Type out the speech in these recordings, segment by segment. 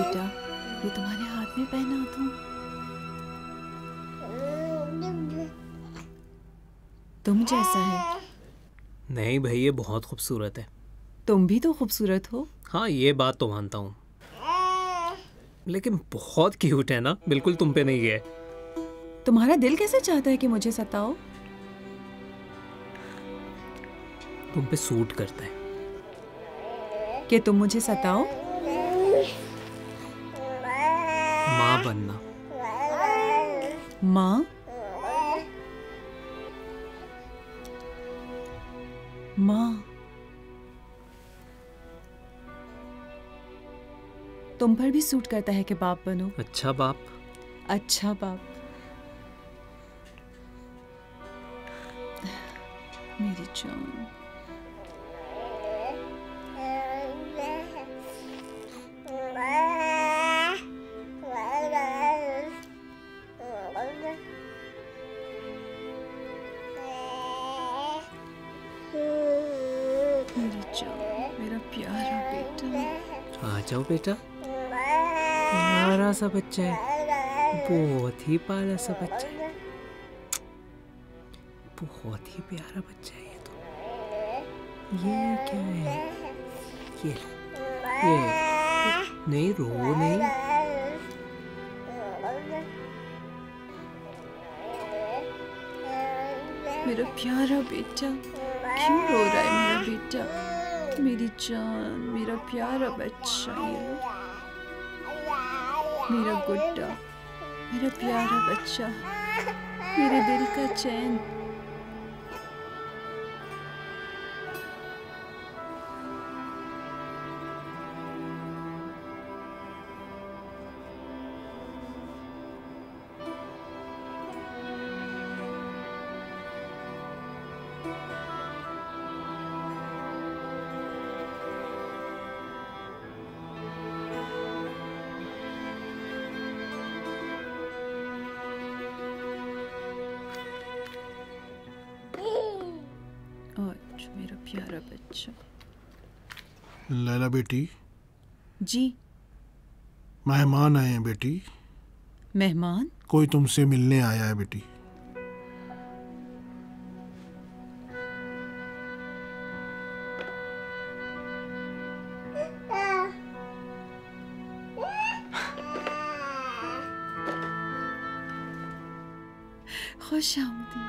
बेटा, ये तुम्हारे हाथ में पहना दूं? तुम जैसा है। नहीं भाई, ये बहुत खूबसूरत है। तुम भी तो खूबसूरत हो। हाँ, ये बात तो मानता हूँ, लेकिन बहुत क्यूट है ना, बिल्कुल तुम पे नहीं है। तुम्हारा दिल कैसे चाहता है कि मुझे सताओ? तुम पे सूट करता है कि तुम मुझे सताओ? माँ बनना। माँ? माँ? तुम पर भी सूट करता है कि बाप बनो। अच्छा बाप। अच्छा बाप। मेरी जान। मेरी जान, मेरा प्यारा बेटा। आ जाओ बेटा, प्यारा सा बच्चा है, बहुत ही प्यारा सा बच्चा है, बहुत ही प्यारा बच्चा है ये तो। ये क्या है? ये लो, ये नहीं, रो नहीं। मेरा प्यारा बेटा, क्यों रो रहा है मेरा बेटा? मेरी जान, मेरा प्यारा बच्चा, ये लो। मेरा गुड्डा, मेरा प्यारा बच्चा, मेरे दिल का चैन। आज मेरा प्यारा बच्चा। लैला बेटी। जी। मेहमान आए हैं बेटी। मेहमान? कोई तुमसे मिलने आया है बेटी। खुश आमदी।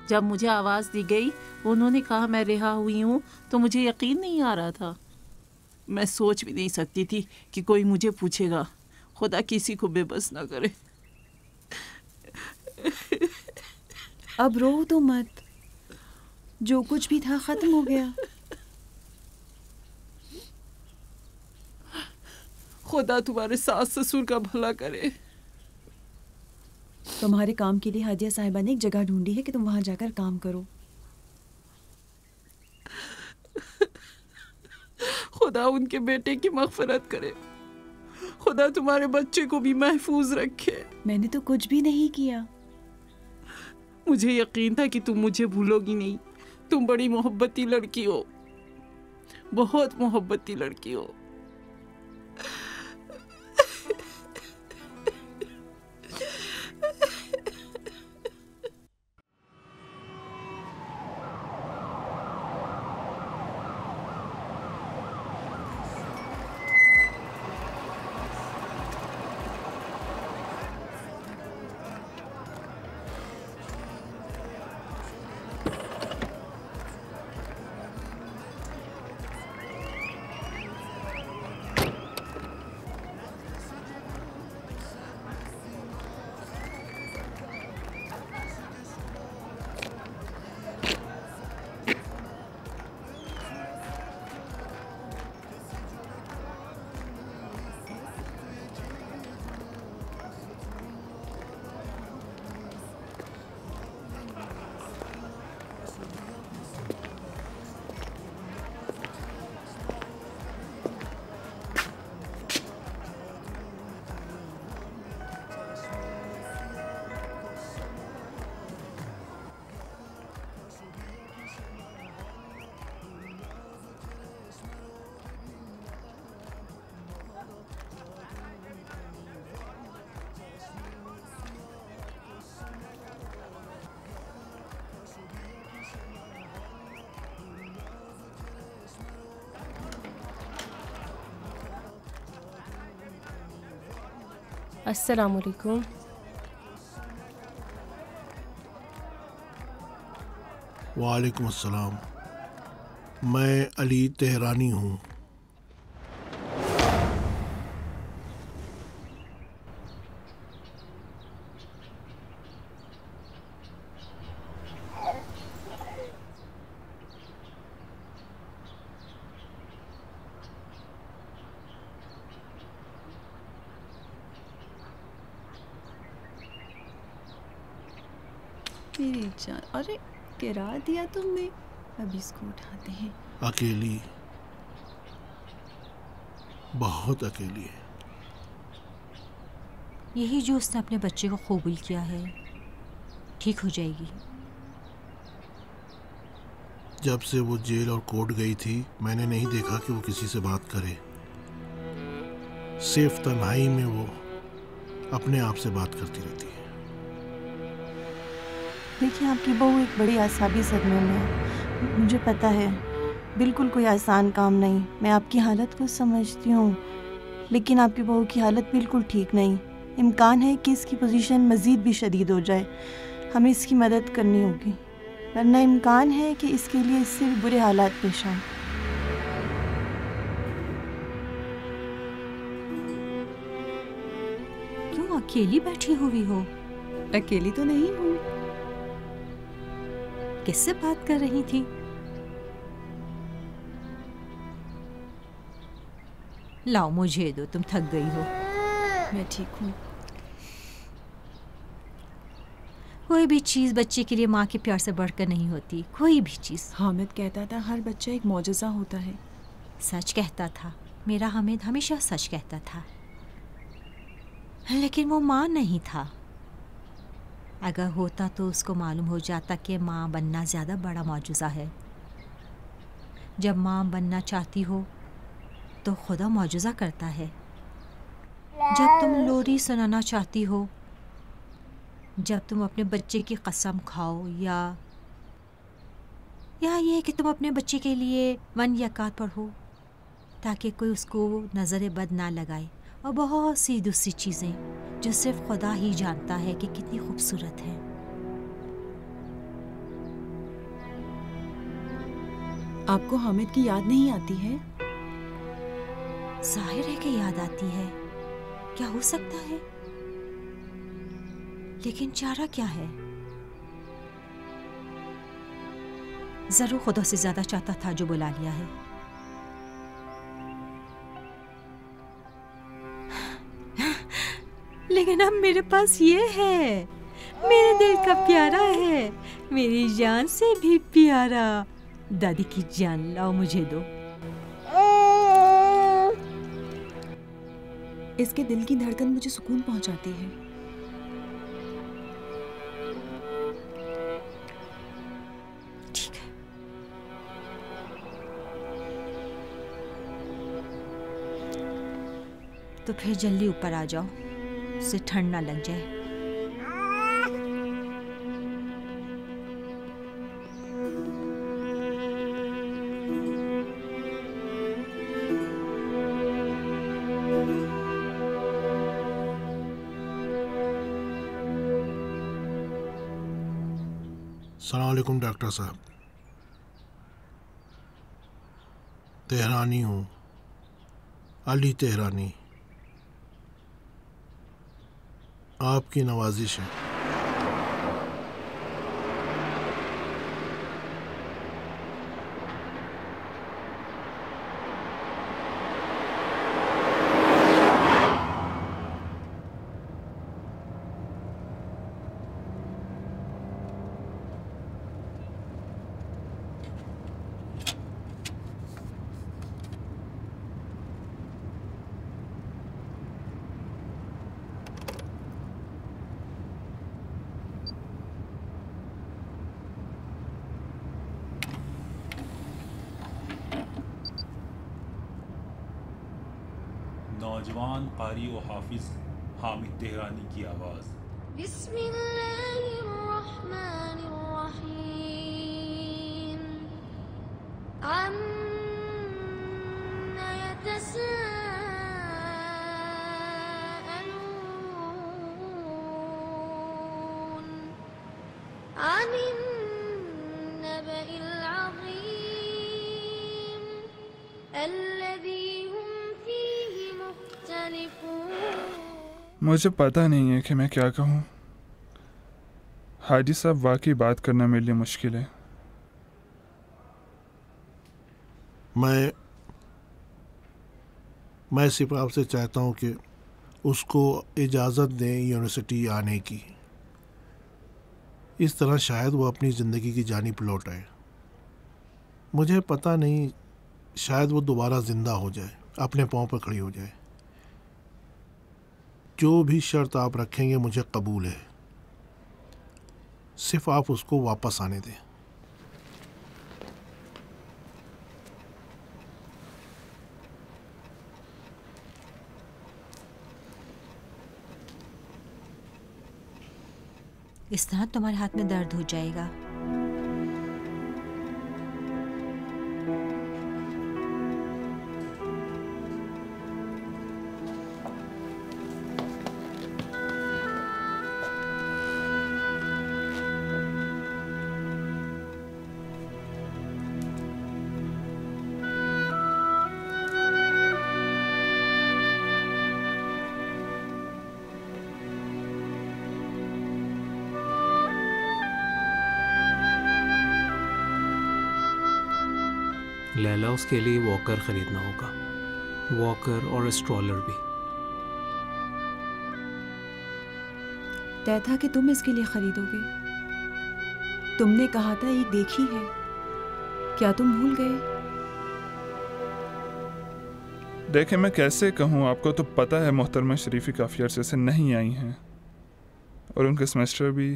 जब मुझे आवाज़ दी गई, उन्होंने कहा मैं रिहा हुई हूँ, तो मुझे यकीन नहीं आ रहा था। मैं सोच भी नहीं सकती थी कि कोई मुझे पूछेगा। खुदा किसी को बेबस ना करे। अब रो तो मत, जो कुछ भी था खत्म हो गया। खुदा तुम्हारे सास ससुर का भला करे। तुम्हारे काम के लिए हादिया साहिबा ने एक जगह ढूंढी है कि तुम वहां जाकर काम करो। खुदा उनके बेटे की मग़फ़िरत करे। खुदा तुम्हारे बच्चे को भी महफूज रखे। मैंने तो कुछ भी नहीं किया। मुझे यकीन था कि तुम मुझे भूलोगी नहीं। तुम बड़ी मोहब्बती लड़की हो, बहुत मोहब्बती लड़की हो। अस्सलामुअलैकुम। वालेकुम अस्सलाम। मैं अली तेहरानी हूँ। मेरी जान, अरे गिरा दिया तुमने, अब इसको उठाते हैं। अकेली, बहुत अकेली है। यही जो उसने अपने बच्चे को कबूल किया है, ठीक हो जाएगी। जब से वो जेल और कोर्ट गई थी, मैंने नहीं देखा कि वो किसी से बात करे। सिर्फ तन्हाई में वो अपने आप से बात करती रहती है। देखिए, आपकी बहू एक बड़ी आसाबी सदमे में है। मुझे पता है, बिल्कुल कोई आसान काम नहीं। मैं आपकी हालत को समझती हूँ, लेकिन आपकी बहू की हालत बिल्कुल ठीक नहीं। इम्कान है कि इसकी पोजीशन मज़ीद भी शदीद हो जाए। हमें इसकी मदद करनी होगी, वरना इम्कान है कि इसके लिए इससे भी बुरे हालात पेश आएं। क्यों अकेली बैठी हुई हो? अकेली तो नहीं हूँ। किससे बात कर रही थी? लाओ मुझे दो, तुम थक गई हो। मैं ठीक हूँ। कोई भी चीज़ बच्चे के लिए माँ के प्यार से बढ़कर नहीं होती, कोई भी चीज़। हामिद कहता था हर बच्चा एक मौजज़ा होता है। सच कहता था, मेरा हामिद हमेशा सच कहता था, लेकिन वो माँ नहीं था। अगर होता तो उसको मालूम हो जाता कि माँ बनना ज़्यादा बड़ा मौजूज़ा है। जब माँ बनना चाहती हो तो खुदा मौजूज़ा करता है। जब तुम लोरी सुनाना चाहती हो, जब तुम अपने बच्चे की कसम खाओ, या ये कि तुम अपने बच्चे के लिए वन यकात पढ़ो ताकि कोई उसको नज़र बद ना लगाए, और बहुत सी दूसरी चीज़ें जो सिर्फ खुदा ही जानता है कि कितनी खूबसूरत है। आपको हामिद की याद नहीं आती है? जाहिर है कि याद आती है, क्या हो सकता है, लेकिन चारा क्या है? जरूर खुदा से ज्यादा चाहता था जो बुला लिया है। लेकिन अब मेरे पास ये है, मेरे दिल का प्यारा है, मेरी जान से भी प्यारा। दादी की जान, लाओ मुझे दो। इसके दिल की धड़कन मुझे सुकून पहुंचाती है। ठीक है। तो फिर जल्दी ऊपर आ जाओ, उसे ठंड ना लग जाए। अस्सलाम वालेकुम डॉक्टर साहब। तेहरानी हूँ, अली तेहरानी। आपकी नवाजिश है। नौजवान कारी व हाफिज हामिद तेहरानी की आवाज़। बिस्मिल्लाहिर्रहमानिर्रहीम। अन्ना यतसाअलून बिन्नबइल अज़ीम अल्लज़ी हुम फ़ीही मुख्तलिफ़ून। मुझे पता नहीं है कि मैं क्या कहूँ। हाजी साहब, वाकई बात करना मेरे लिए मुश्किल है। मैं सिर्फ आपसे चाहता हूँ कि उसको इजाज़त दें यूनिवर्सिटी आने की। इस तरह शायद वो अपनी ज़िंदगी की जानिब लौट आए। मुझे पता नहीं, शायद वो दोबारा ज़िंदा हो जाए, अपने पाँव पर खड़ी हो जाए। जो भी शर्त आप रखेंगे मुझे कबूल है, सिर्फ आप उसको वापस आने दें। इस तरह तुम्हारे हाथ में दर्द हो जाएगा। लैला, उसके लिए वॉकर ख़रीदना होगा, वॉकर और स्ट्रॉलर भी। तय था कि तुम इसके लिए खरीदोगे। तुमने कहा था ये देखी है, क्या तुम भूल गए? देखें, मैं कैसे कहूँ, आपको तो पता है मोहतरमा शरीफी काफ़ी अरसे से नहीं आई हैं और उनके सेमेस्टर भी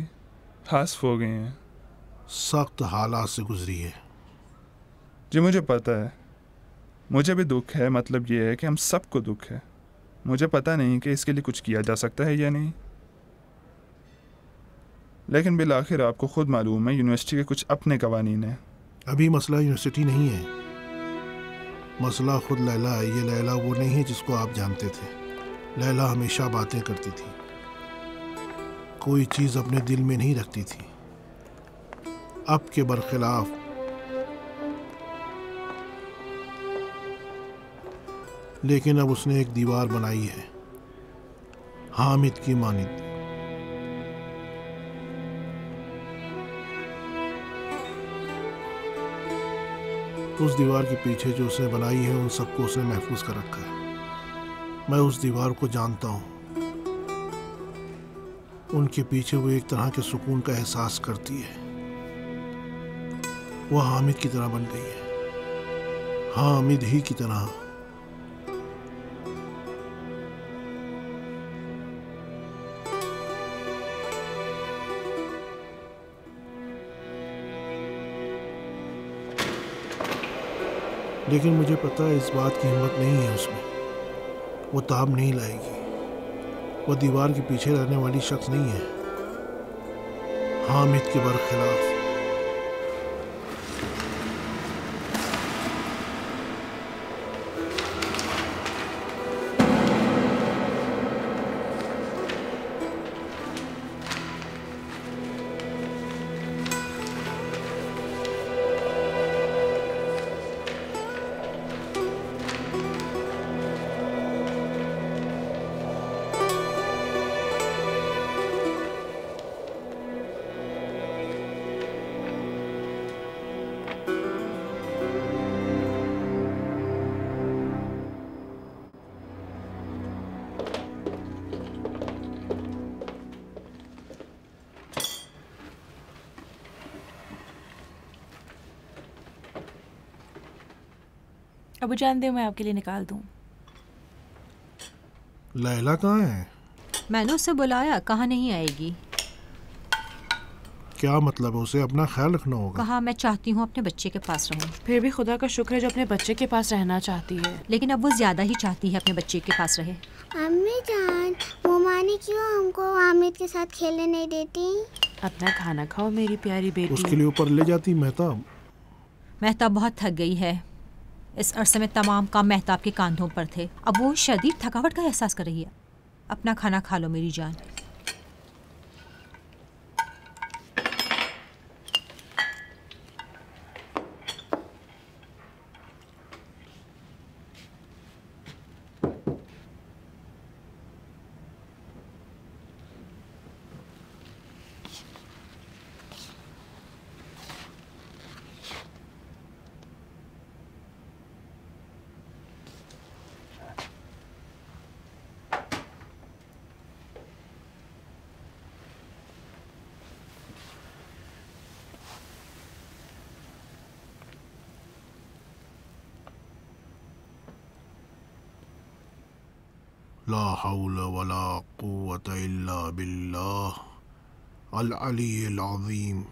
हासिफ हो गए हैं। सख्त हालात से गुजरी है। जी मुझे पता है, मुझे भी दुख है। मतलब ये है कि हम सबको दुख है। मुझे पता नहीं कि इसके लिए कुछ किया जा सकता है या नहीं, लेकिन बिल आखिर आपको खुद मालूम है यूनिवर्सिटी के कुछ अपने कवानीन हैं। अभी मसला यूनिवर्सिटी नहीं है, मसला खुद लैला है। ये लैला वो नहीं है जिसको आप जानते थे। लैला हमेशा बातें करती थी, कोई चीज़ अपने दिल में नहीं रखती थी। अब के बरखिलाफ लेकिन अब उसने एक दीवार बनाई है, हामिद की मानिंद। उस दीवार के पीछे जो उसने बनाई है उन सबको उसने महफूज कर रखा है। मैं उस दीवार को जानता हूँ। उनके पीछे वो एक तरह के सुकून का एहसास करती है। वो हामिद की तरह बन गई है, हामिद ही की तरह। लेकिन मुझे पता है इस बात की हिम्मत नहीं है उसमें। वो ताब नहीं लाएगी। वो दीवार के पीछे रहने वाली शख्स नहीं है, हामिद के बरखिलाफ। अबू जान दे, मैं आपके लिए निकाल दूं। लैला कहाँ है? मैंने उसे बुलाया, कहा नहीं आएगी। क्या मतलब है? उसे अपना ख्याल रखना होगा। कहा मैं चाहती हूँ अपने बच्चे के पास रहूँ। फिर भी खुदा का शुक्र है जो अपने बच्चे के पास रहना चाहती है। लेकिन अब वो ज्यादा ही चाहती है अपने बच्चे के पास रहे। अम्मी जान, मोमानी क्यों हमको हामिद के साथ खेलने नहीं देती? अपना खाना खाओ मेरी प्यारी बेटी। उसके लिए ऊपर ले जाती मेहताब। मेहताब बहुत थक गई है। इस अरसे में तमाम काम मेहताब के कांधों पर थे। अब वो शदीद थकावट का एहसास कर रही है। अपना खाना खा लो मेरी जान। ला हौल वला कुव्वत इल्ला बिल्लाह अल अलील अज़ीम।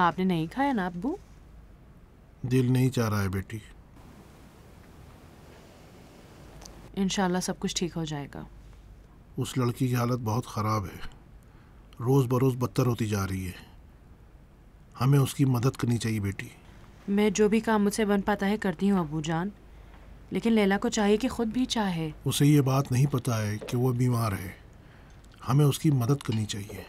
आपने नहीं खाया ना अब्बू? दिल नहीं चाह रहा है बेटी। इंशाल्लाह सब कुछ ठीक हो जाएगा। उस लड़की की हालत बहुत ख़राब है, रोज़ बरोज़ बदतर होती जा रही है। हमें उसकी मदद करनी चाहिए बेटी। मैं जो भी काम मुझसे बन पाता है करती हूँ अब्बू जान, लेकिन लैला को चाहिए कि खुद भी चाहे। उसे ये बात नहीं पता है कि वो बीमार है। हमें उसकी मदद करनी चाहिए।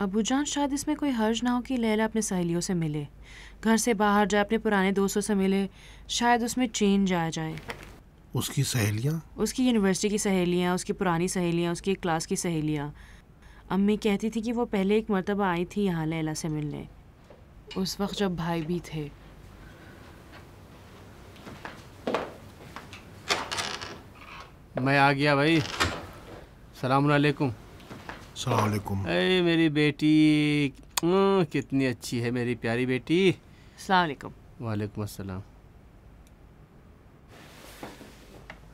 अबू जान शायद इसमें कोई हर्ज ना हो कि लैला अपने सहेलियों से मिले, घर से बाहर जाए, अपने पुराने दोस्तों से मिले। शायद उसमें चेंज आ जाए। उसकी सहेलियाँ? उसकी यूनिवर्सिटी की सहेलियाँ, उसकी पुरानी सहेलियाँ, उसकी क्लास की सहेलियाँ। अम्मी कहती थी कि वो पहले एक मर्तबा आई थी यहाँ लैला से मिलने, उस वक्त जब भाई भी थे। मैं आ गया भाई। सलाम अलैकुम। सलाम अलैकुम। अरे मेरी बेटी कितनी अच्छी है मेरी प्यारी बेटी। सलाम अलैकुम। वालेकुम अस्सलाम।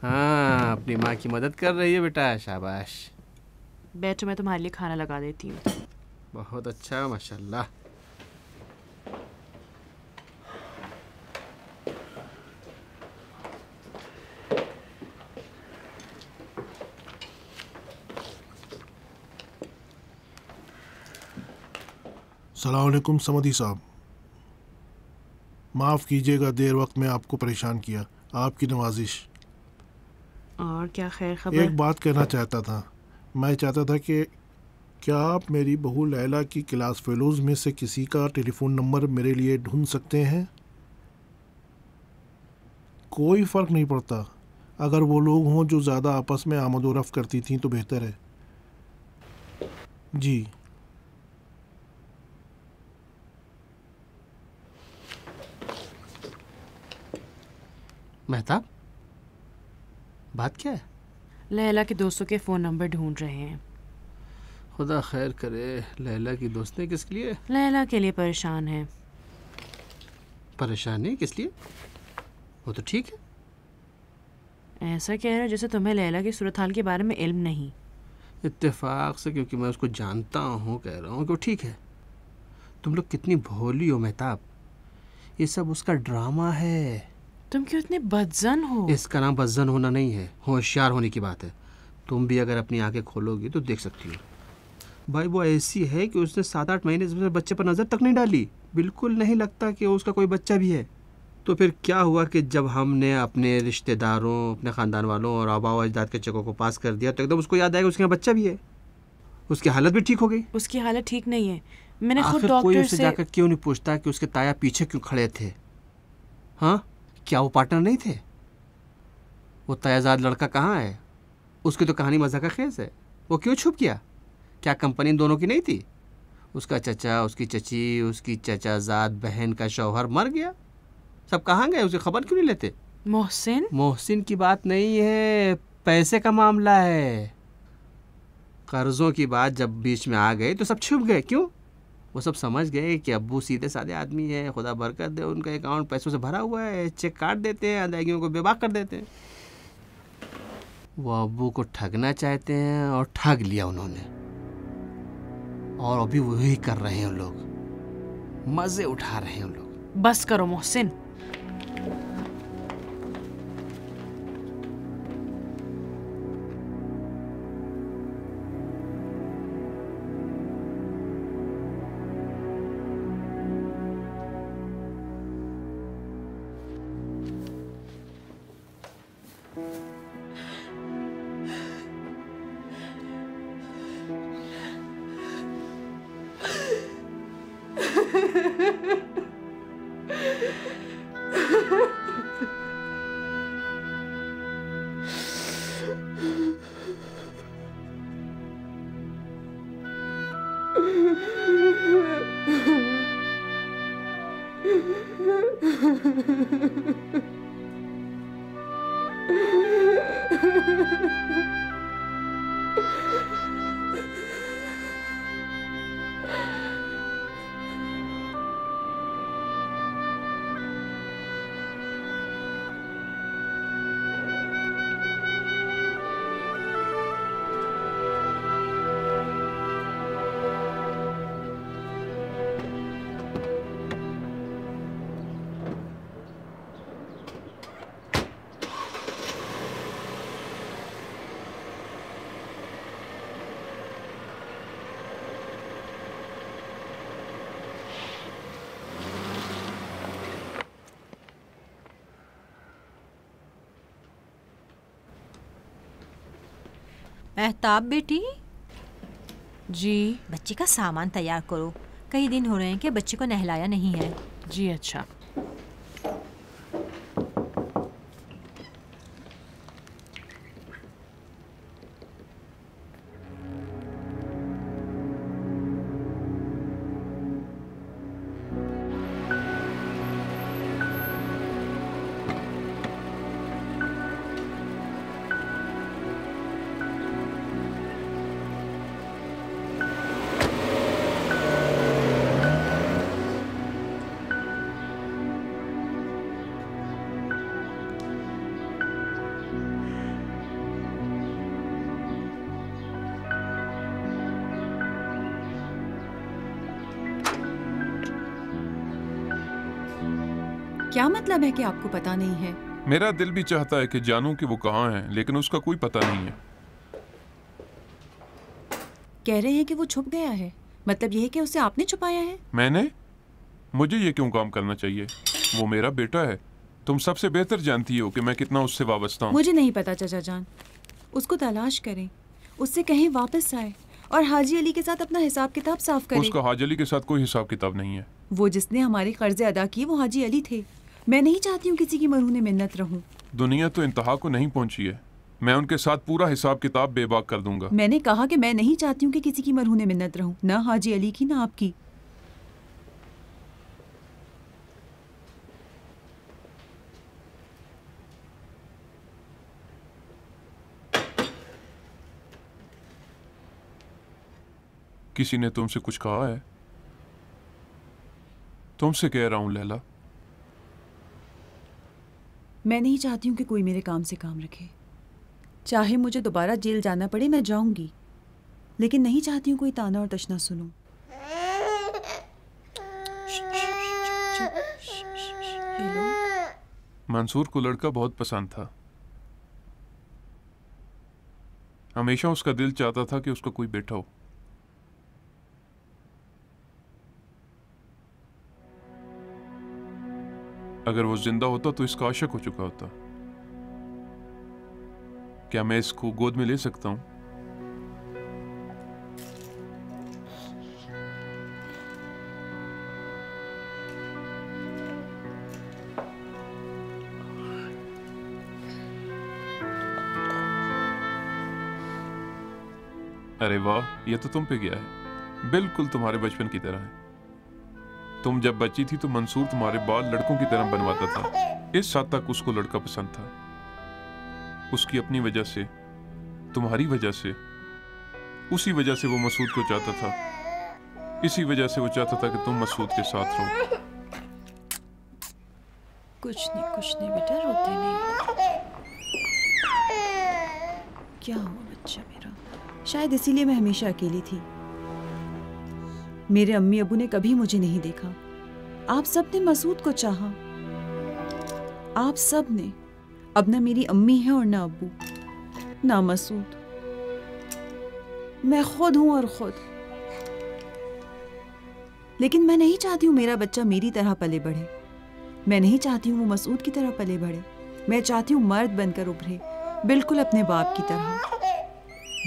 हाँ, अपनी माँ की मदद कर रही है बेटा, शाबाश। बैठो, मैं तुम्हारे लिए खाना लगा देती हूँ। बहुत अच्छा, माशाल्लाह। सलाम अलैकुम समदी साहब, माफ़ कीजिएगा देर वक्त में आपको परेशान किया। आपकी नवाजिश। और क्या खैर खबर? एक बात कहना चाहता था। मैं चाहता था कि क्या आप मेरी बहू लैला की क्लास फेलोज़ में से किसी का टेलीफ़ोन नंबर मेरे लिए ढूंढ सकते हैं? कोई फ़र्क नहीं पड़ता, अगर वो लोग हों जो ज़्यादा आपस में आमद-ओ-रफ़्त करती थीं तो बेहतर है। जी। मेहताब, बात क्या है? लैला के दोस्तों के फ़ोन नंबर ढूंढ रहे हैं। खुदा खैर करे। लैला की दोस्तें किस लिए? लैला के लिए परेशान है। परेशानी किस लिए? वो तो ठीक है। ऐसा कह रहे हो जैसे तुम्हें लैला की सूरत हाल के बारे में इल्म नहीं। इत्तेफाक से, क्योंकि मैं उसको जानता हूँ, कह रहा हूँ कि वो ठीक है। तुम लोग कितनी भोली हो मेहताब, ये सब उसका ड्रामा है। तुम क्यों इतने बदजन हो? इसका नाम बदजन होना नहीं है, होशियार होने की बात है। तुम भी अगर अपनी आंखें खोलोगी तो देख सकती हो। भाई वो ऐसी है कि उसने 7-8 महीने से बच्चे पर नज़र तक नहीं डाली। बिल्कुल नहीं लगता कि उसका कोई बच्चा भी है। तो फिर क्या हुआ कि जब हमने अपने रिश्तेदारों, अपने ख़ानदान वालों और आबा व अजदाद के चेकों को पास कर दिया तो एकदम उसको याद आया कि उसके यहाँ बच्चा भी है। उसकी हालत भी ठीक हो गई। उसकी हालत ठीक नहीं है। मैंने खुद आखिर डॉक्टर कोई उससे से जाकर क्यों नहीं पूछता कि उसके ताया पीछे क्यों खड़े थे? हाँ, क्या वो पार्टनर नहीं थे? वो तायाजाद लड़का कहाँ है? उसकी तो कहानी मज़ा का खेस है। वो क्यों छुप गया? क्या कंपनी इन दोनों की नहीं थी? उसका चचा, उसकी चची, उसकी चचाजाद बहन का शौहर मर गया। सब कहाँ गए? उसे खबर क्यों नहीं लेते? मोहसिन? मोहसिन की बात नहीं है, पैसे का मामला है। कर्जों की बात जब बीच में आ गई तो सब छुप गए। क्यों? वो सब समझ गए कि अब्बू सीधे साधे आदमी है, खुदा बरकत दे, उनका अकाउंट पैसों से भरा हुआ है, चेक काट देते हैं, अदायगियों को बेबाक कर देते हैं। वो अब्बू को ठगना चाहते हैं और ठग लिया उन्होंने, और अभी वही कर रहे हैं उन लोग, मजे उठा रहे हैं उन लोग। बस करो मोहसिन। महताब बेटी। जी। बच्चे का सामान तैयार करो, कई दिन हो रहे हैं कि बच्चे को नहलाया नहीं है। जी अच्छा। क्या मतलब है कि आपको पता नहीं है? मेरा दिल भी चाहता है कि जानूं कि वो कहाँ है, लेकिन उसका कोई पता नहीं है। कह रहे हैं कि वो छुप गया है, मतलब ये है कि उसे आपने छुपाया है? मैंने? मुझे ये क्यों काम करना चाहिए? वो मेरा बेटा है। तुम सबसे बेहतर जानती हो कि मैं कितना उससे वाबस्ता हूँ। मुझे नहीं पता चाचा जान। उसको तलाश करें, उससे कहीं वापस आए और हाजी अली के साथ अपना हिसाब किताब साफ करें। उसका हाजी अली के साथ कोई हिसाब किताब नहीं है। वो जिसने हमारे कर्जे अदा किए वो हाजी अली थे। मैं नहीं चाहती हूँ किसी की मरहूने मिन्नत रहूं। दुनिया तो इंतहा को नहीं पहुंची है। मैं उनके साथ पूरा हिसाब किताब बेबाक कर दूंगा। मैंने कहा कि मैं नहीं चाहती हूँ कि किसी की मरहूने मिन्नत रहूं, ना हाजी अली की ना आपकी। किसी ने तुमसे कुछ कहा है? तुमसे कह रहा हूं लैला। मैं नहीं चाहती हूँ कि कोई मेरे काम से काम रखे। चाहे मुझे दोबारा जेल जाना पड़े मैं जाऊंगी, लेकिन नहीं चाहती हूँ कोई ताना और तशना सुनूं। मंसूर को लड़का बहुत पसंद था। हमेशा उसका दिल चाहता था कि उसका कोई बेटा हो। अगर वो जिंदा होता तो इसका आशिक हो चुका होता। क्या मैं इसको गोद में ले सकता हूं? अरे वाह, ये तो तुम पे गया है। बिल्कुल तुम्हारे बचपन की तरह है। तुम जब बच्ची थी तो मंसूर तुम्हारे बाल लड़कों की तरह बनवाता था। इस हद तक उसको लड़का पसंद था। उसकी अपनी वजह से, तुम्हारी वजह से, उसी वजह से वो मसूद को चाहता था। इसी वजह से वो चाहता था कि तुम मसूद के साथ रहो। कुछ नहीं बेटा, रोते नहीं। क्या हुआ बच्चा मेरा? शायद इसीलिए मैं हमेशा अकेली थी। मेरे अम्मी अबू ने कभी मुझे नहीं देखा। आप सब ने मसूद को चाहा। आप सब ने। अब ना मेरी अम्मी है और ना अब्बू, ना मसूद। मैं खुद हूं और खुद। लेकिन मैं नहीं चाहती हूँ मेरा बच्चा मेरी तरह पले बढ़े। मैं नहीं चाहती हूँ वो मसूद की तरह पले बढ़े। मैं चाहती हूँ मर्द बनकर उभरे, बिल्कुल अपने बाप की तरह,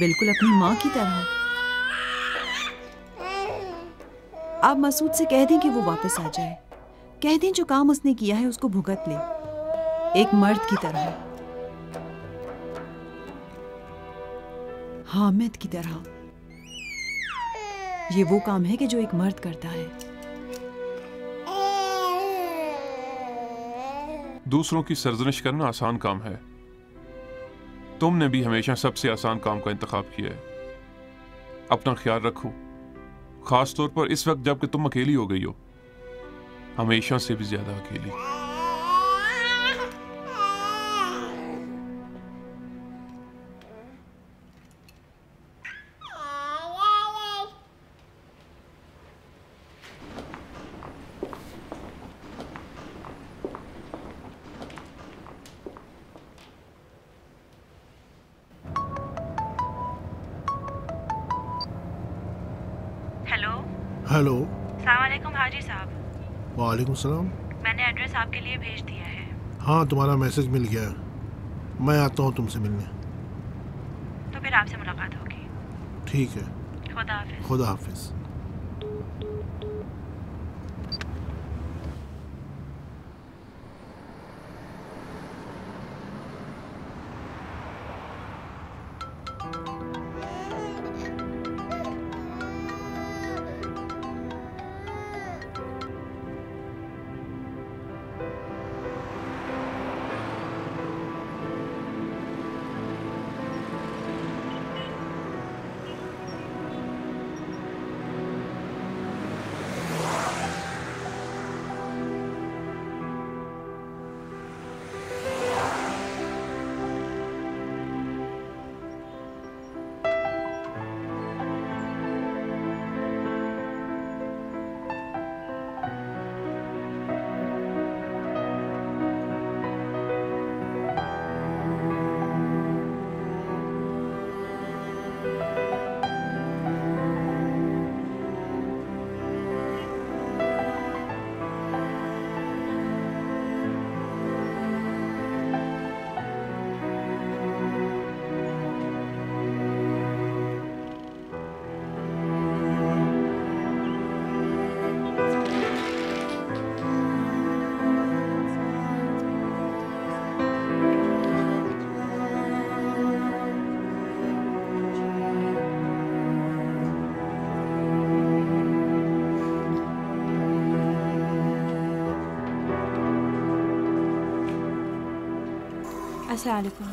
बिल्कुल अपनी माँ की तरह। आप मसूद से कह दें कि वो वापस आ जाए। कह दें जो काम उसने किया है उसको भुगत ले, एक मर्द की तरह, हामिद की तरह। ये वो काम है कि जो एक मर्द करता है। दूसरों की सरजनिश करना आसान काम है। तुमने भी हमेशा सबसे आसान काम का इंतखाब किया है। अपना ख्याल रखो, खास तौर पर इस वक्त जबकि तुम अकेली हो गई हो, हमेशा से भी ज्यादा अकेली। हेलो। सलाम हाजी साहब। वालेकुम सलाम। मैंने एड्रेस आपके लिए भेज दिया है। हाँ, तुम्हारा मैसेज मिल गया। मैं आता हूँ तुमसे मिलने। तो फिर आपसे मुलाकात होगी। ठीक है, खुदा हाफिज। खुदा हाफिज। अस्सलाम वालेकुम।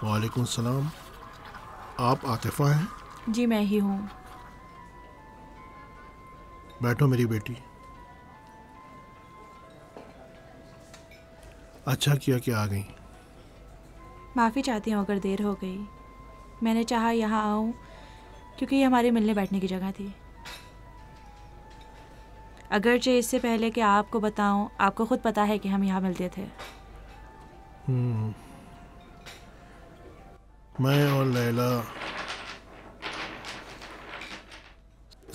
वालेकुम सलाम। आप आतिफा हैं? जी मैं ही हूँ। बैठो मेरी बेटी। अच्छा किया कि आ गई। माफ़ी चाहती हूँ अगर देर हो गई। मैंने चाहा यहाँ आऊँ क्योंकि ये हमारे मिलने बैठने की जगह थी। अगरचे इससे पहले कि आपको बताऊँ, आपको खुद पता है कि हम यहाँ मिलते थे। मैं और लैला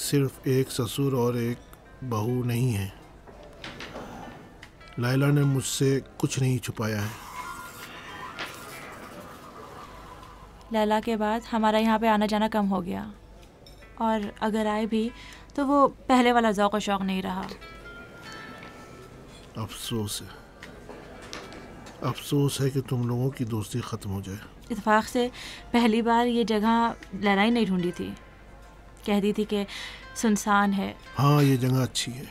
सिर्फ एक ससुर और एक बहू नहीं है। लैला ने मुझसे कुछ नहीं छुपाया है। लैला के बाद हमारा यहाँ पे आना जाना कम हो गया, और अगर आए भी तो वो पहले वाला ज़ौक़ और शौक़ नहीं रहा। अफसोस है, अफसोस है कि तुम लोगों की दोस्ती ख़त्म हो जाए। इत्तेफाक से पहली बार ये जगह लैला ही नहीं ढूंढी थी, कह दी थी कि सुनसान है। हाँ, ये जगह अच्छी है,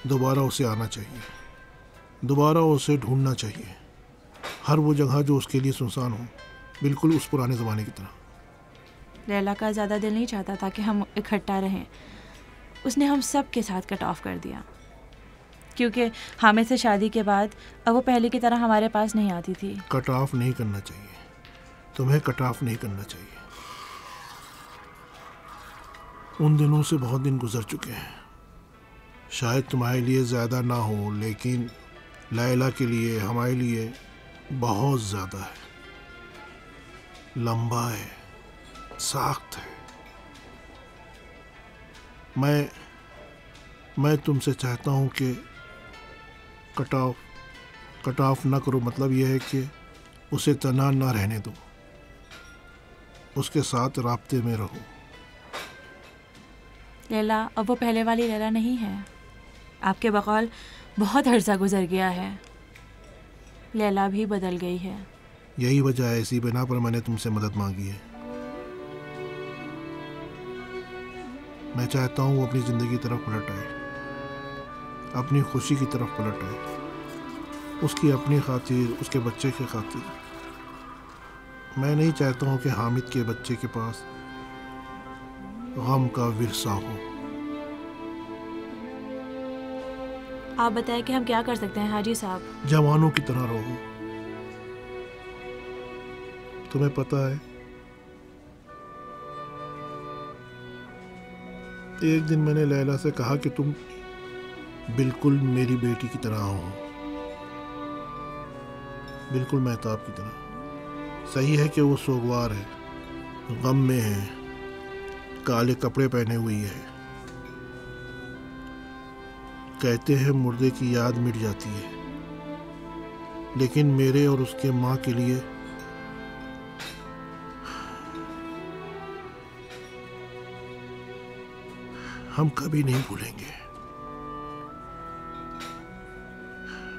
दोबारा उसे आना चाहिए, दोबारा उसे ढूंढना चाहिए। हर वो जगह जो उसके लिए सुनसान हो, बिल्कुल उस पुराने ज़माने की तरह। लैला का ज़्यादा दिल नहीं चाहता था कि हम इकट्ठा रहें। उसने हम सब के साथ कट ऑफ कर दिया, क्योंकि हामिद से शादी के बाद अब वो पहले की तरह हमारे पास नहीं आती थी। कट ऑफ नहीं करना चाहिए, तुम्हें कट ऑफ नहीं करना चाहिए। उन दिनों से बहुत दिन गुजर चुके हैं। शायद तुम्हारे लिए ज़्यादा ना हो, लेकिन लैला के लिए, हमारे लिए बहुत ज़्यादा है। लंबा है, सख्त है। मैं तुमसे चाहता हूँ कि कट ऑफ ना करो। मतलब यह है कि उसे तन्हा ना रहने दो, उसके साथ राब्ते में रहो। लैला अब वो पहले वाली लैला नहीं है। आपके बकौल बहुत अरसा गुजर गया है, लैला भी बदल गई है। यही वजह है, इसी बिना पर मैंने तुमसे मदद मांगी है। मैं चाहता हूँ वो अपनी ज़िंदगी की तरफ पलट आए, अपनी खुशी की तरफ पलट आए, उसकी अपनी खातिर, उसके बच्चे की खातिर। मैं नहीं चाहता हूँ कि हामिद के बच्चे के पास गम का विरसा हो। आप बताएं कि हम क्या कर सकते हैं हाजी साहब। जवानों की तरह रहो। तुम्हें पता है, एक दिन मैंने लैला से कहा कि तुम बिल्कुल मेरी बेटी की तरह हो, बिल्कुल महताब की तरह। सही है कि वो सोगवार है, गम में है, काले कपड़े पहने हुई है। कहते हैं मुर्दे की याद मिट जाती है, लेकिन मेरे और उसके माँ के लिए हम कभी नहीं भूलेंगे।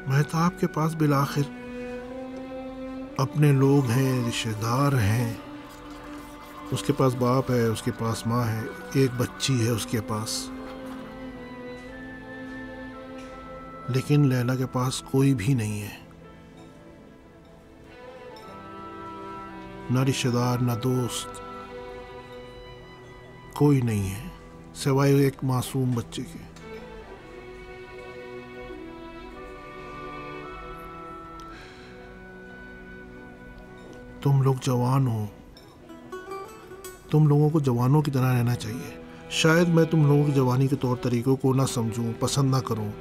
मेहताब के पास बिलाखिर अपने लोग हैं, रिश्तेदार हैं। उसके पास बाप है, उसके पास माँ है, एक बच्ची है उसके पास। लेकिन लैला के पास कोई भी नहीं है, ना रिश्तेदार ना दोस्त, कोई नहीं है सिवाय एक मासूम बच्चे के। तुम लोग जवान हो, तुम लोगों को जवानों की तरह रहना चाहिए। शायद मैं तुम लोगों की जवानी के तौर तरीकों को ना समझूं, पसंद ना करूं,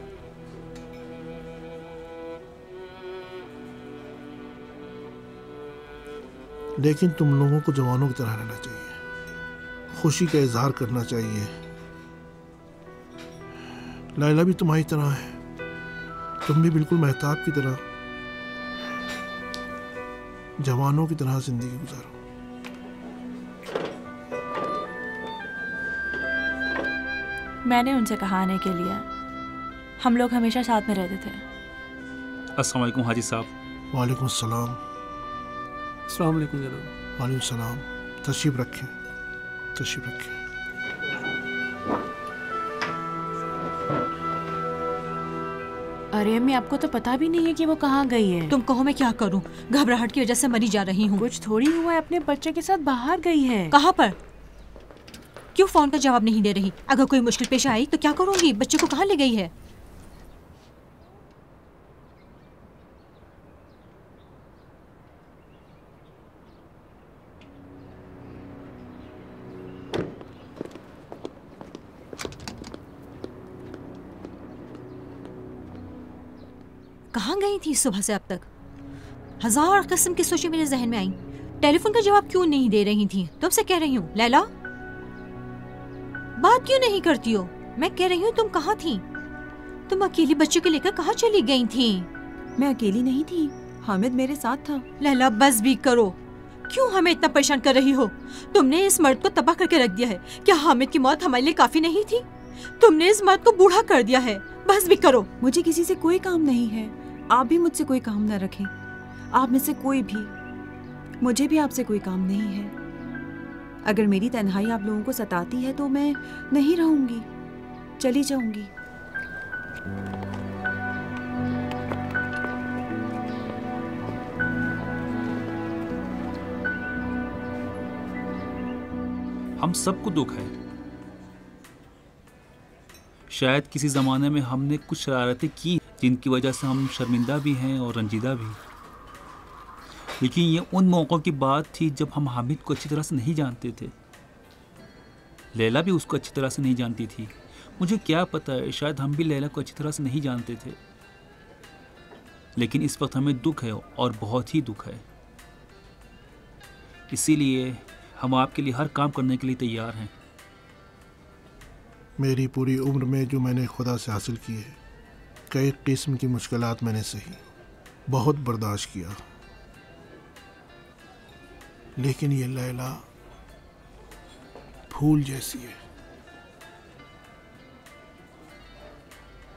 लेकिन तुम लोगों को जवानों की तरह रहना चाहिए, खुशी का इजहार करना चाहिए। लैला भी तुम्हारी तरह है, तुम भी बिल्कुल मेहताब की तरह जवानों की तरह जिंदगी गुजारो। मैंने उनसे कहा आने के लिए, हम लोग हमेशा साथ में रहते थे। अस्सलाम वालेकुम हाजी साहब। वालेकुम सलाम। अस्सलाम वालेकुम जनाब। वालेकुम सलाम। तशरीफ रखें, तशरीफ रखें। अरे अम्मी, आपको तो पता भी नहीं है कि वो कहाँ गई है। तुम कहो मैं क्या करूं, घबराहट की वजह से मरी जा रही हूँ। कुछ थोड़ी हुआ है, अपने बच्चे के साथ बाहर गई है। कहाँ पर? क्यों फोन का जवाब नहीं दे रही? अगर कोई मुश्किल पेश आई तो क्या करूंगी? बच्चे को कहाँ ले गई है? कहाँ गई थी सुबह से अब तक? हजार किस्म की सोचें मेरे जहन में आई। टेलीफोन का जवाब क्यों नहीं दे रही थी? तुमसे कह रही हूँ लैला, बात क्यों नहीं करती हो? मैं कह रही हूँ तुम कहाँ थी? तुम अकेली बच्चे को लेकर कहाँ चली गई थी? मैं अकेली नहीं थी, हामिद मेरे साथ था। लैला बस भी करो, क्यों हमें इतना परेशान कर रही हो? तुमने इस मर्द को तबाह करके रख दिया है। क्या हामिद की मौत हमारे लिए काफी नहीं थी? तुमने इस मर्द को बूढ़ा कर दिया है। बस भी करो। मुझे किसी से कोई काम नहीं है, आप भी मुझसे कोई काम न रखें। आप में से कोई भी, मुझे भी आपसे कोई काम नहीं है। अगर मेरी तन्हाई आप लोगों को सताती है तो मैं नहीं रहूंगी, चली जाऊंगी। हम सबको दुख है। शायद किसी ज़माने में हमने कुछ शरारतें की जिनकी वजह से हम शर्मिंदा भी हैं और रंजीदा भी। लेकिन ये उन मौक़ों की बात थी जब हम हामिद को अच्छी तरह से नहीं जानते थे। लैला भी उसको अच्छी तरह से नहीं जानती थी। मुझे क्या पता है, शायद हम भी लैला को अच्छी तरह से नहीं जानते थे। लेकिन इस वक्त हमें दुख है और बहुत ही दुख है। इसीलिए हम आपके लिए हर काम करने के लिए तैयार हैं। मेरी पूरी उम्र में जो मैंने खुदा से हासिल की है, कई किस्म की मुश्किलात मैंने सही, बहुत बर्दाश्त किया। लेकिन ये लैला फूल जैसी है,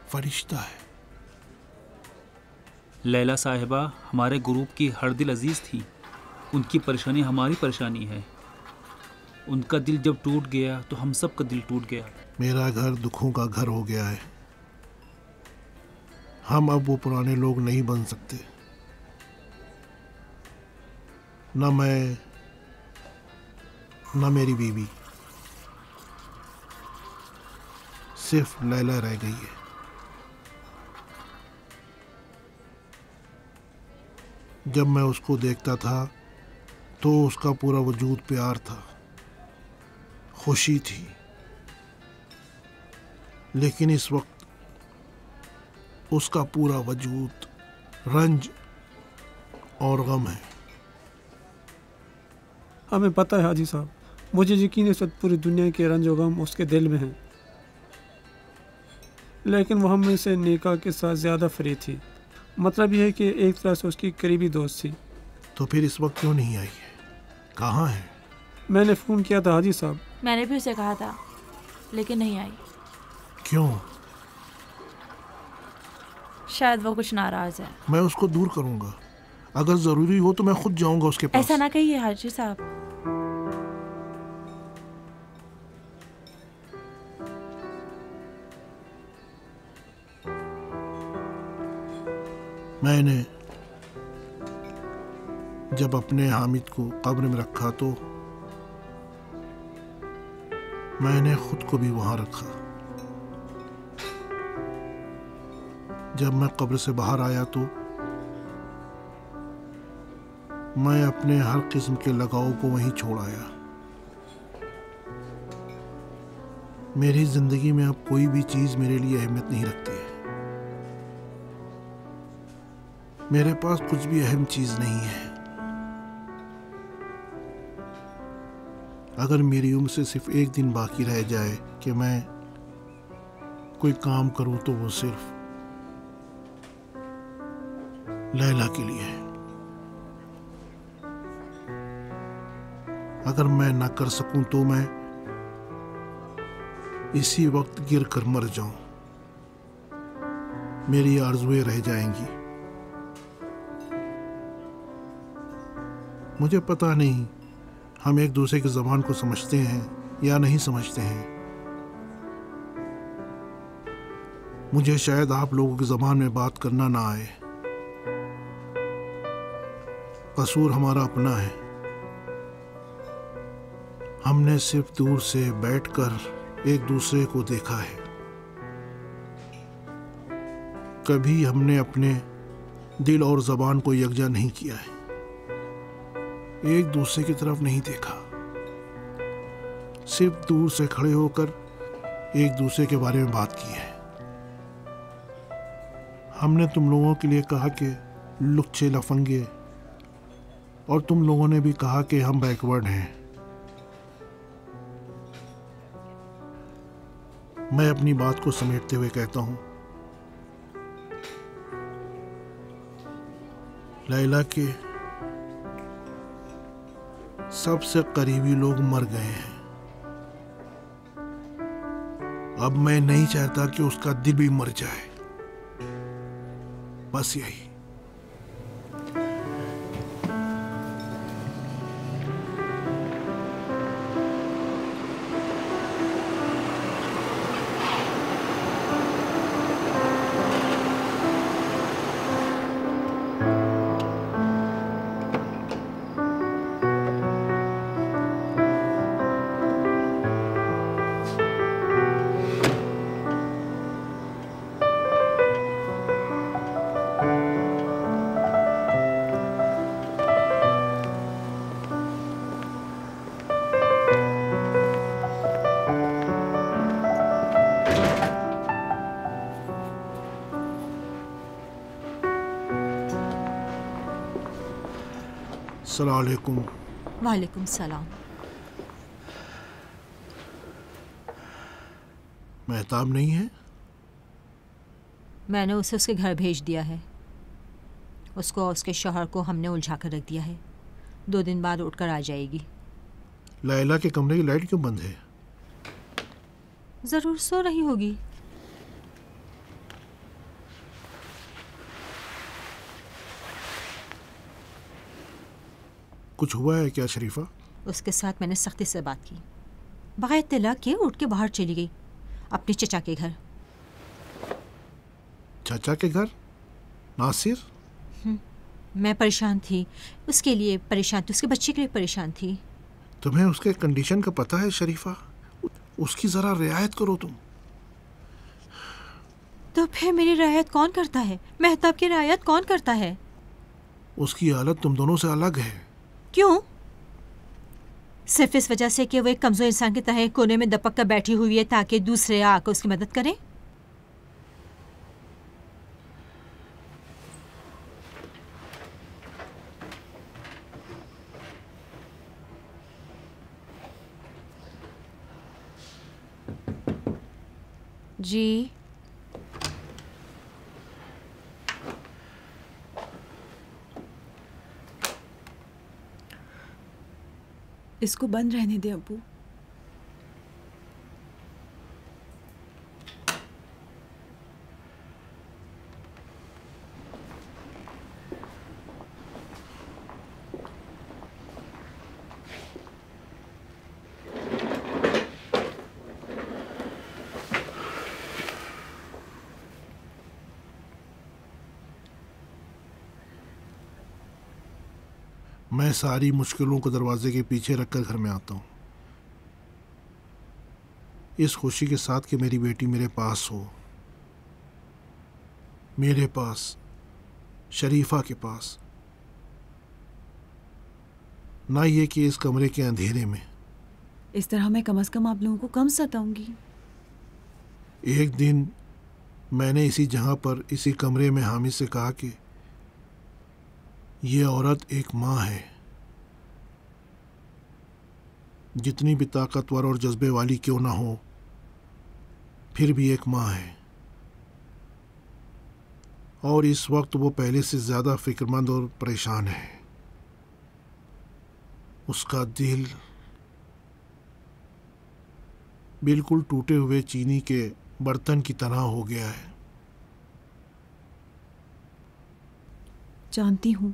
फरिश्ता है। लैला साहिबा हमारे ग्रुप की हर दिल अजीज़ थी। उनकी परेशानी हमारी परेशानी है। उनका दिल जब टूट गया तो हम सब का दिल टूट गया। मेरा घर दुखों का घर हो गया है। हम अब वो पुराने लोग नहीं बन सकते। न मैं, न मेरी बीवी, सिर्फ लैला रह गई है। जब मैं उसको देखता था तो उसका पूरा वजूद प्यार था, खुशी थी। लेकिन इस वक्त उसका पूरा वजूद रंज और गम है। हमें पता है हाजी साहब, मुझे यकीन है सब पूरी दुनिया के रंज और गम उसके दिल में हैं। लेकिन वो हम में से नेका के साथ ज़्यादा फ्री थी। मतलब यह है कि एक तरह से उसकी करीबी दोस्त थी। तो फिर इस वक्त क्यों नहीं आई है? कहाँ है? मैंने फ़ोन किया था हाजी साहब। मैंने भी उसे कहा था, लेकिन नहीं आई। क्यों? शायद वो कुछ नाराज है। मैं उसको दूर करूंगा। अगर जरूरी हो तो मैं खुद जाऊंगा उसके पास। ऐसा ना कहिए हाजी साहब। मैंने जब अपने हामिद को कब्र में रखा तो मैंने खुद को भी वहां रखा। जब मैं कब्र से बाहर आया तो मैं अपने हर किस्म के लगाव को वहीं छोड़ आया। मेरी जिंदगी में अब कोई भी चीज मेरे लिए अहमियत नहीं रखती है। मेरे पास कुछ भी अहम चीज नहीं है। अगर मेरी उम्र से सिर्फ एक दिन बाकी रह जाए कि मैं कोई काम करूं तो वो सिर्फ लैला के लिए है। अगर मैं ना कर सकूं तो मैं इसी वक्त गिर कर मर जाऊं। मेरी आरज़ुएं रह जाएंगी। मुझे पता नहीं हम एक दूसरे की ज़बान को समझते हैं या नहीं समझते हैं। मुझे शायद आप लोगों की ज़बान में बात करना ना आए। कसूर हमारा अपना है। हमने सिर्फ दूर से बैठकर एक दूसरे को देखा है। कभी हमने अपने दिल और ज़बान को यकजा नहीं किया है। एक दूसरे की तरफ नहीं देखा। सिर्फ दूर से खड़े होकर एक दूसरे के बारे में बात की है। हमने तुम लोगों के लिए कहा कि लुच्चे लफंगे, और तुम लोगों ने भी कहा कि हम बैकवर्ड हैं। मैं अपनी बात को समेटते हुए कहता हूं, लैला के सबसे करीबी लोग मर गए हैं। अब मैं नहीं चाहता कि उसका दिल भी मर जाए। बस यही। अस्सलाम वालेकुम। वालेकुम सलाम। महताब नहीं है? मैंने उसे उसके घर भेज दिया है। उसको और उसके शौहर को हमने उलझा कर रख दिया है। 2 दिन बाद उठकर आ जाएगी। लैला के कमरे की लाइट क्यों बंद है? जरूर सो रही होगी। कुछ हुआ है क्या शरीफा? उसके साथ मैंने सख्ती से बात की। बगैर तलाक के उठ के बाहर चली गई अपने चचा के घर। चाचा के घर? नासिर? मैं परेशान थी, उसके लिए परेशान थी, उसके बच्चे के लिए परेशान थी। तुम्हें उसके कंडीशन का पता है शरीफा? उसकी जरा रियायत करो तुम। तो फिर मेरी रियायत कौन करता है? मेहताब की रियायत कौन करता है? उसकी हालत तुम दोनों से अलग है। क्यों? सिर्फ इस वजह से कि वो एक कमजोर इंसान की तरह कोने में दपक कर बैठी हुई है ताकि दूसरे आकर उसकी मदद करें। जी इसको बंद रहने दे अब्बू। मैं सारी मुश्किलों को दरवाजे के पीछे रखकर घर में आता हूँ, इस खुशी के साथ कि मेरी बेटी मेरे पास हो, मेरे पास, शरीफा के पास, ना ये कि इस कमरे के अंधेरे में। इस तरह मैं कम से कम आप लोगों को कम सताऊंगी। एक दिन मैंने इसी जगह पर, इसी कमरे में हामिद से कहा कि ये औरत एक माँ है, जितनी भी ताकतवर और जज्बे वाली क्यों ना हो, फिर भी एक माँ है। और इस वक्त वो पहले से ज़्यादा फिक्रमंद और परेशान है। उसका दिल बिल्कुल टूटे हुए चीनी के बर्तन की तरह हो गया है। जानती हूँ,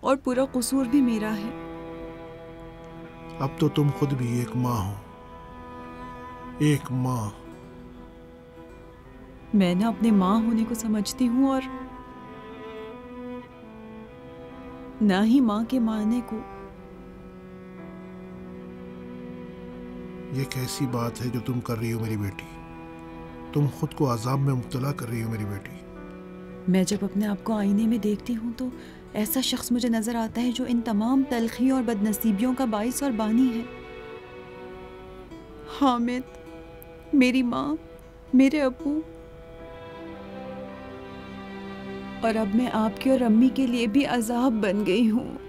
और पूरा कसूर भी मेरा है। अब तो तुम खुद भी एक माँ हो, एक माँ। मैं ना अपने माँ होने को समझती हूँ और ना ही माँ के मारने को। ये कैसी बात है जो तुम कर रही हो मेरी बेटी? तुम खुद को अजाब में मुब्तला कर रही हो मेरी बेटी। मैं जब अपने आप को आईने में देखती हूँ तो ऐसा शख्स मुझे नजर आता है जो इन तमाम तलखी और बदनसीबियों का बाइस और बानी है। हामिद, मेरी माँ, मेरे अब्बू, और अब मैं आपके और अम्मी के लिए भी अजाब बन गई हूँ।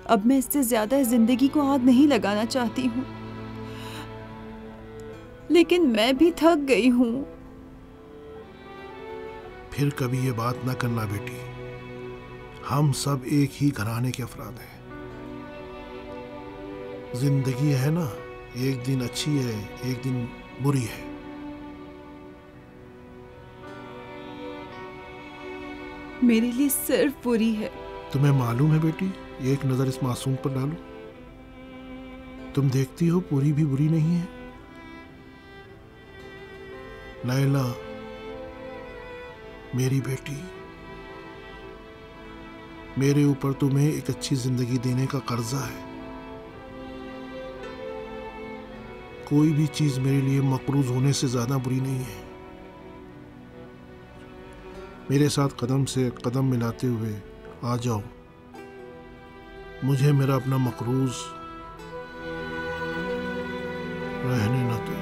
अब मैं इससे ज्यादा जिंदगी को आग नहीं लगाना चाहती हूँ, लेकिन मैं भी थक गई हूँ। फिर कभी ये बात ना करना बेटी, हम सब एक ही घराने के अफराद हैं। जिंदगी है ना, एक दिन अच्छी है, एक दिन बुरी है। मेरे लिए सिर्फ बुरी है। तुम्हें मालूम है बेटी, एक नजर इस मासूम पर डालो, तुम देखती हो पूरी भी बुरी नहीं है। लैला मेरी बेटी, मेरे ऊपर तुम्हें एक अच्छी जिंदगी देने का कर्जा है। कोई भी चीज मेरे लिए मकरूज होने से ज्यादा बुरी नहीं है। मेरे साथ कदम से कदम मिलाते हुए आ जाओ, मुझे मेरा अपना मकरूज रहने न दो।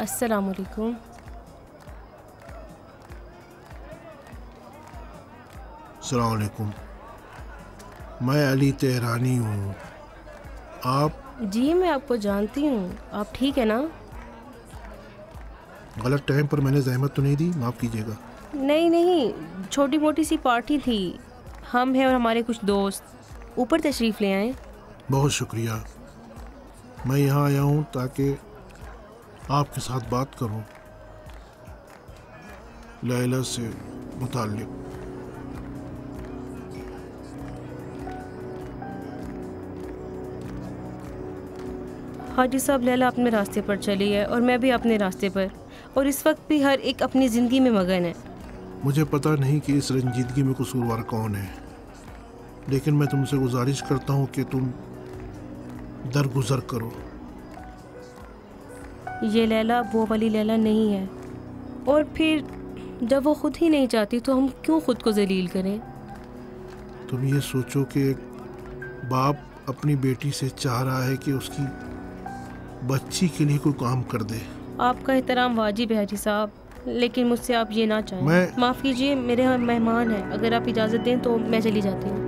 अस्सलाम वालेकुम। अस्सलाम वालेकुम। मैं अली तेहरानी हूँ। आप? जी मैं आपको जानती हूँ। आप ठीक है ना? गलत टाइम पर मैंने जहमत तो नहीं दी, माफ़ कीजिएगा। नहीं नहीं, छोटी मोटी सी पार्टी थी। हम हैं और हमारे कुछ दोस्त, ऊपर तशरीफ़ ले आए। बहुत शुक्रिया। मैं यहाँ आया हूँ ताकि आपके साथ बात करूँ लैला से मुताल्लिक़। हाजी साहब, लैला अपने रास्ते पर चली है और मैं भी अपने रास्ते पर, और इस वक्त भी हर एक अपनी ज़िंदगी में मगन है। मुझे पता नहीं कि इस रंजीदगी में कसूरवार कौन है, लेकिन मैं तुमसे गुजारिश करता हूँ कि तुम दरगुजर करो। ये लैला वो वाली लैला नहीं है, और फिर जब वो खुद ही नहीं चाहती तो हम क्यों खुद को जलील करें। तुम ये सोचो कि एक बाप अपनी बेटी से चाह रहा है कि उसकी बच्ची के लिए कोई काम कर दे। आपका एहतराम वाजिब है हाजी साहब, लेकिन मुझसे आप ये ना चाहें। मैं- माफ़ कीजिए, मेरे यहाँ मेहमान हैं। अगर आप इजाज़त दें तो मैं चली जाती हूँ।